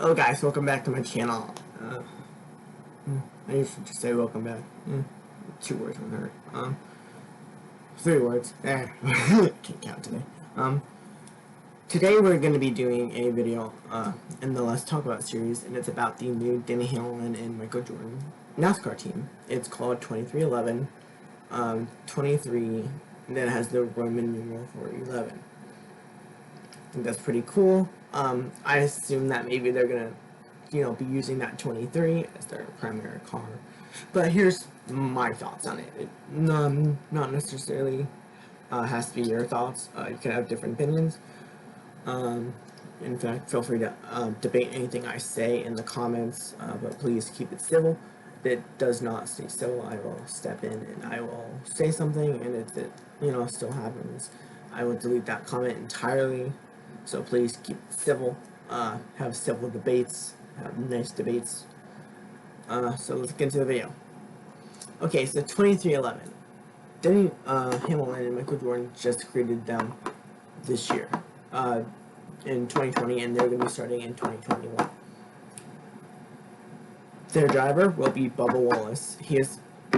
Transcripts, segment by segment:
Hello guys, welcome back to my channel. I usually just say welcome back. 2 words won't hurt. 3 words. Can't count today. Today we're going to be doing a video in the Let's Talk About series, and it's about the new Denny Hamlin and Michael Jordan NASCAR team. It's called 2311. 23, and then it has the Roman numeral for 11. I think that's pretty cool. I assume that maybe they're gonna, be using that 23 as their primary car. But here's my thoughts on it. It not necessarily has to be your thoughts. You can have different opinions. In fact, feel free to debate anything I say in the comments, but please keep it civil. If it does not stay civil, I will step in and I will say something, and if it, still happens, I will delete that comment entirely. So please keep it civil, have civil debates, have nice debates. So let's get into the video. Okay, so 2311. Denny Hamlin and Michael Jordan just created them this year, in 2020, and they're going to be starting in 2021. Their driver will be Bubba Wallace.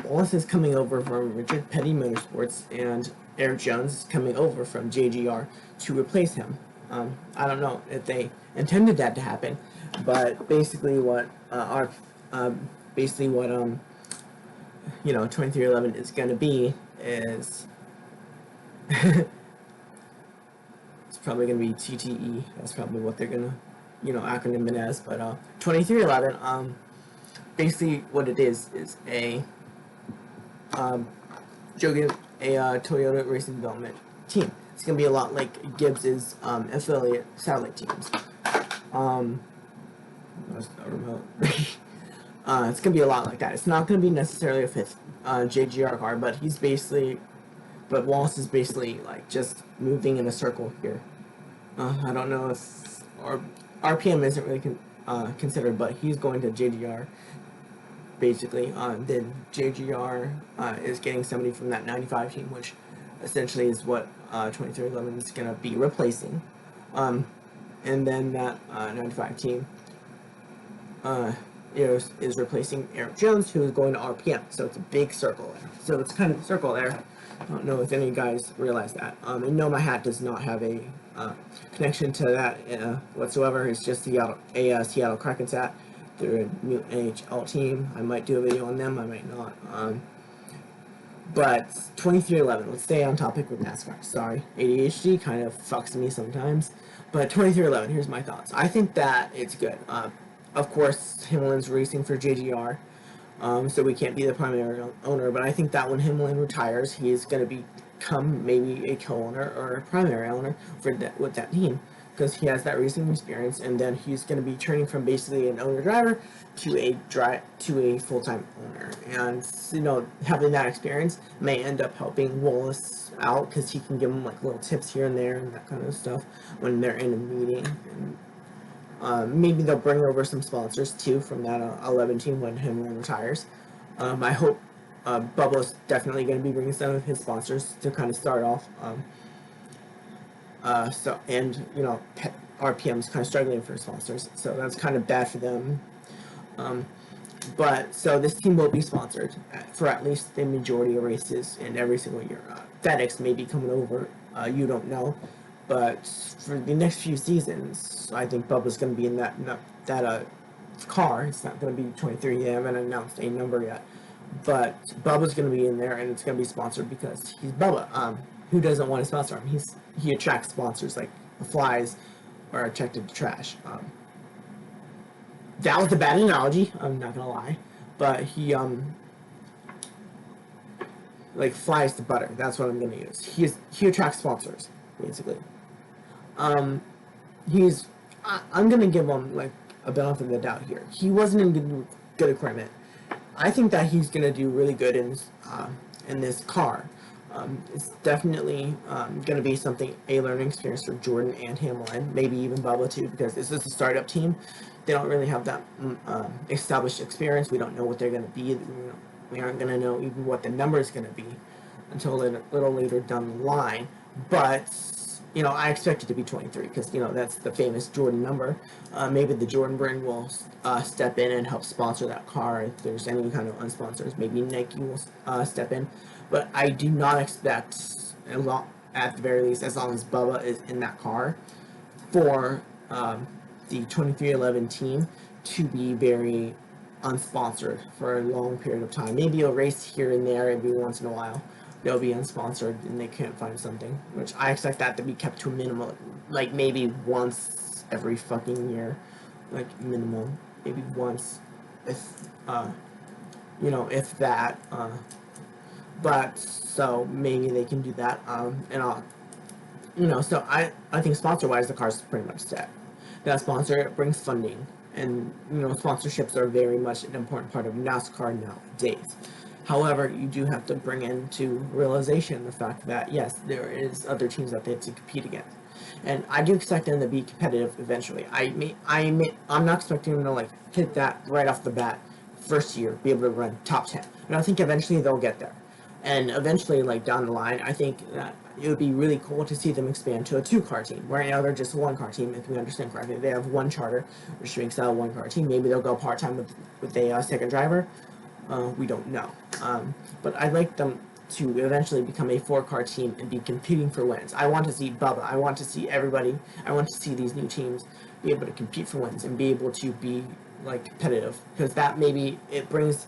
Wallace is coming over from Richard Petty Motorsports, and Erik Jones is coming over from JGR to replace him. I don't know if they intended that to happen, but basically what 2311 is going to be is it's probably going to be TTE. That's probably what they're going to, acronym it as. But 2311, basically what it is a Toyota Racing Development team. It's going to be a lot like Gibbs's affiliate satellite teams. That's not remote. It's going to be a lot like that. It's not going to be necessarily a fifth JGR car, but Wallace is basically like just moving in a circle here. I don't know if RPM isn't really considered, but he's going to JGR. Basically, then JGR is getting somebody from that 95 team, which essentially is what 2311 is going to be replacing. And then that 95 team is replacing Erik Jones, who is going to RPM. So it's a big circle there. So it's kind of a circle there. I don't know if any of you guys realize that. And no, my hat does not have a connection to that whatsoever. It's just a Seattle Kraken's hat. They're a new NHL team. I might do a video on them. I might not. But 2311, let's stay on topic with NASCAR. Sorry, ADHD kind of fucks me sometimes. But 2311, here's my thoughts. I think that it's good. Of course, Hamlin's racing for JGR, so we can't be the primary owner. But I think that when Hamlin retires, he is going to become maybe a co-owner or a primary owner with that team, because he has that racing experience, and then he's going to be turning from basically an owner-driver to a full-time owner. And having that experience may end up helping Wallace out, because he can give him like little tips here and there and that kind of stuff when they're in a meeting. And maybe they'll bring over some sponsors too from that 11 team when Hamlin retires. I hope Bubba's definitely going to be bringing some of his sponsors to kind of start off. RPM's kind of struggling for sponsors, so that's kind of bad for them. So this team will be sponsored for at least the majority of races in every single year. FedEx may be coming over, you don't know, but for the next few seasons, I think Bubba's going to be in that car. It's not going to be 23. They haven't announced a number yet, but Bubba's going to be in there, and it's going to be sponsored because he's Bubba. Who doesn't want to sponsor him? He attracts sponsors like the flies are attracted to trash. That was a bad analogy, I'm not gonna lie, but he like flies to butter. That's what I'm gonna use. He attracts sponsors, basically. I'm gonna give him like a benefit of the doubt here. He wasn't in good equipment. I think that he's gonna do really good in this car. It's definitely going to be a learning experience for Jordan and Hamlin, maybe even Bubba too, because this is a startup team. They don't really have that established experience. We don't know what they're going to be. We aren't going to know even what the number is going to be until a little later down the line. But you know, I expect it to be 23 because, you know, that's the famous Jordan number. Maybe the Jordan brand will step in and help sponsor that car if there's any kind of unsponsors. Maybe Nike will step in. But I do not expect, at the very least, as long as Bubba is in that car, for the 2311 team to be very unsponsored for a long period of time. Maybe a race here and there every once in a while. They'll be unsponsored and they can't find something, which I expect that to be kept to a minimum, like maybe once every fucking year, like minimum, maybe once, if you know, if that. But so maybe they can do that, and I'll, you know, so I think sponsor wise the car's pretty much set. That sponsor brings funding, and you know sponsorships are very much an important part of NASCAR nowadays. However, you do have to bring into realization the fact that yes, there is other teams that they have to compete against, and I do expect them to be competitive eventually. I'm not expecting them to like hit that right off the bat, first year, be able to run top 10. And I think eventually they'll get there, and eventually, like down the line, I think that it would be really cool to see them expand to a two-car team. Right now, they're just a one-car team, if we understand correctly. They have one charter, which makes that a one-car team. Maybe they'll go part-time with a second driver. We don't know. But I'd like them to eventually become a four-car team and be competing for wins. I want to see Bubba. I want to see everybody. I want to see these new teams be able to compete for wins and be able to be like competitive, because that maybe it brings.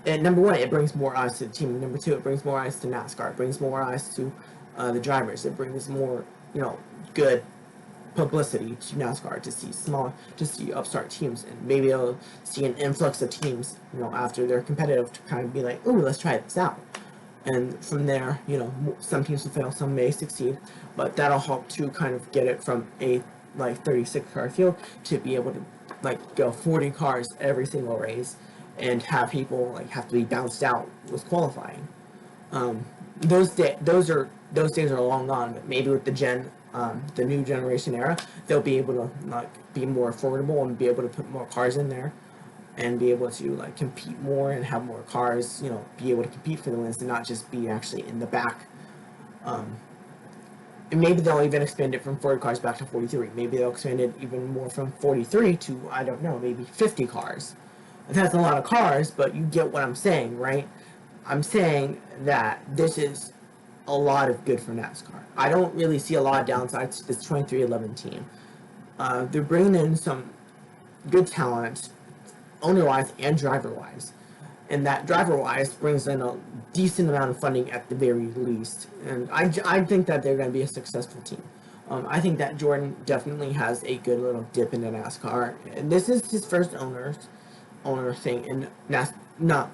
And number one, it brings more eyes to the team. Number two, it brings more eyes to NASCAR. It brings more eyes to the drivers. It brings more, you know, good publicity to NASCAR to see upstart teams, and maybe they'll see an influx of teams, you know, after they're competitive to kind of be like, oh, let's try this out. And from there, you know, some teams will fail, some may succeed, but that'll help to kind of get it from a like 36 car field to be able to like go 40 cars every single race and have people like have to be bounced out with qualifying. Those days are long gone, but maybe with the new generation era, they'll be able to like be more affordable and be able to put more cars in there and be able to like compete more and have more cars, you know, be able to compete for the wins and not just be actually in the back. And maybe they'll even expand it from 40 cars back to 43. Maybe they'll expand it even more from 43 to, I don't know, maybe 50 cars. That's a lot of cars, but you get what I'm saying, right? I'm saying that this is a lot of good for NASCAR. I don't really see a lot of downsides to this 2311 team. They're bringing in some good talent, owner-wise and driver-wise. And that driver-wise brings in a decent amount of funding at the very least. And I think that they're going to be a successful team. I think that Jordan definitely has a good little dip into NASCAR. And this is his first owner thing. And not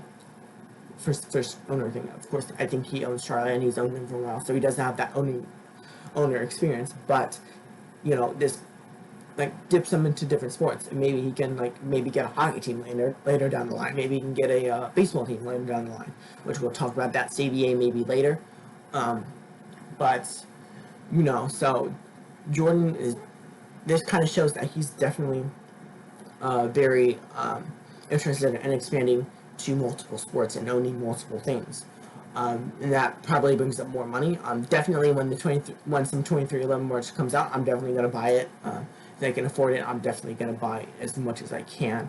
first owner thing. Of course, I think he owns Charlie and he's owned them for a while. So he doesn't have that owner experience. But, you know, this like dips him into different sports, and maybe he can like maybe get a hockey team later down the line. Maybe he can get a baseball team later down the line, which we'll talk about that CBA maybe later. But you know, so Jordan is. This kind of shows that he's definitely very interested in expanding to multiple sports and owning multiple things. And that probably brings up more money. Definitely when some 2311 merch comes out, I'm definitely gonna buy it. If I can afford it, I'm definitely gonna buy as much as I can.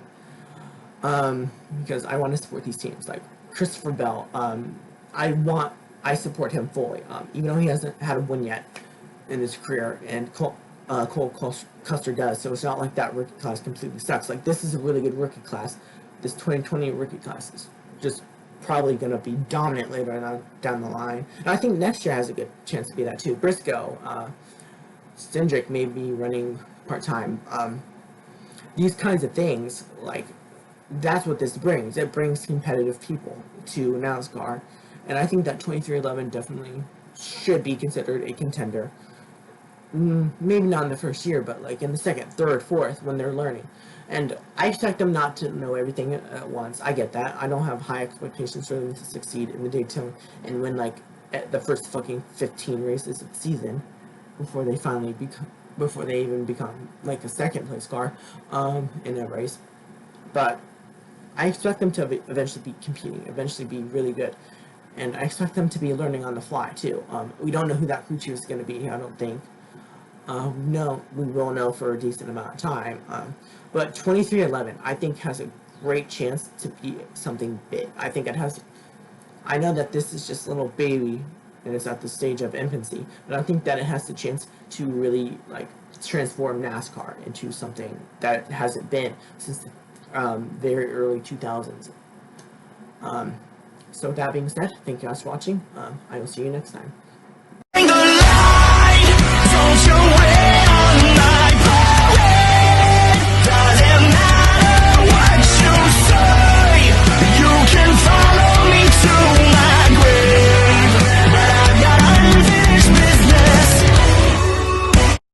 Because I want to support these teams. Like Christopher Bell, I support him fully. Even though he hasn't had a win yet in his career, and Cole Custer does, so it's not like that rookie class completely sucks. Like this is a really good rookie class. This 2020 rookie class is just probably going to be dominant later down the line. And I think next year has a good chance to be that too. Briscoe, Cindric may be running part-time. These kinds of things, like, that's what this brings. It brings competitive people to NASCAR. And I think that 2311 definitely should be considered a contender. Maybe not in the first year, but like in the second, third, fourth, when they're learning. And I expect them not to know everything at once. I get that. I don't have high expectations for them to succeed in the Daytona and win like at the first fucking 15 races of the season before they even become like a second place car in a race. But I expect them to eventually be competing, eventually be really good. And I expect them to be learning on the fly too. We don't know who that crew chief is going to be, I don't think. No, we will know for a decent amount of time. But 2311, I think, has a great chance to be something big. I think it has. I know that this is just a little baby and it's at the stage of infancy, but I think that it has the chance to really like transform NASCAR into something that it hasn't been since the very early 2000s. So with that being said, thank you guys for watching. I will see you next time.